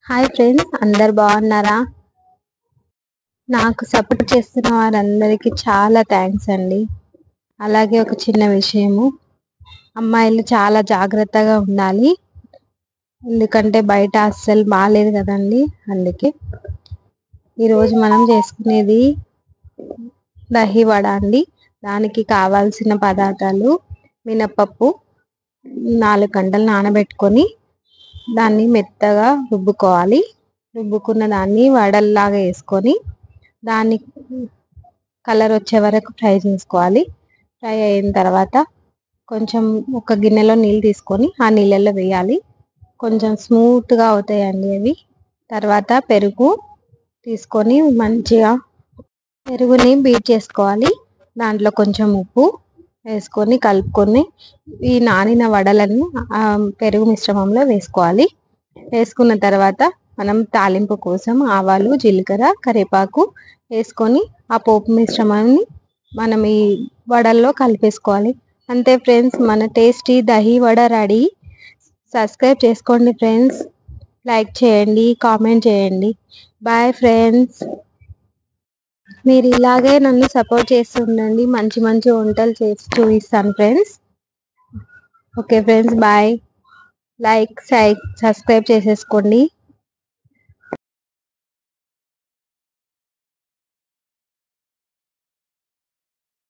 Hi friends, అందరు బాగున్నారా? నాకు సపోర్ట్ చేస్తున్న వారందరికీ చాలా థ్యాంక్స్ అండి. అలాగే ఒక చిన్న విషయము, అమ్మాయిలు చాలా జాగ్రత్తగా ఉండాలి. ఎందుకంటే బయట అస్సలు బాగాలేదు కదండి. అందుకే ఈరోజు మనం చేసుకునేది దహి వడ అండి. దానికి కావాల్సిన పదార్థాలు: మినపప్పు 4 గంటలు నానబెట్టుకొని దాన్ని మెత్తగా రుబ్బుకోవాలి. రుబ్బుకున్న దాన్ని వడల్లాగా వేసుకొని దాన్ని కలర్ వచ్చే వరకు ఫ్రై చేసుకోవాలి. ఫ్రై అయిన తర్వాత కొంచెం ఒక గిన్నెలో నీళ్ళు తీసుకొని ఆ నీళ్ళల్లో వేయాలి. కొంచెం స్మూత్గా అవుతాయండి అవి. తర్వాత పెరుగు తీసుకొని మంచిగా పెరుగుని బీట్ చేసుకోవాలి. దాంట్లో కొంచెం ఉప్పు వేసుకొని కలుపుకొని ఈ నానిన వడలను పెరుగు మిశ్రమంలో వేసుకోవాలి. వేసుకున్న తర్వాత మనం తాలింపు కోసం ఆవాలు, జీలకర్ర, కరివేపాకు వేసుకొని ఆ పోపు మిశ్రమాన్ని మనం ఈ వడల్లో కలిపేసుకోవాలి. అంతే ఫ్రెండ్స్, మన tasty dahi vada ready. Subscribe చేసుకోండి ఫ్రెండ్స్, లైక్ చేయండి, కామెంట్ చేయండి. Bye friends. మీరు ఇలాగే నన్ను సపోర్ట్ చేస్తూ ఉండండి. మంచి మంచి వంటలు చేసి చూపిస్తాను friends. Okay friends, bye. Like subscribe చేసేసుకోండి.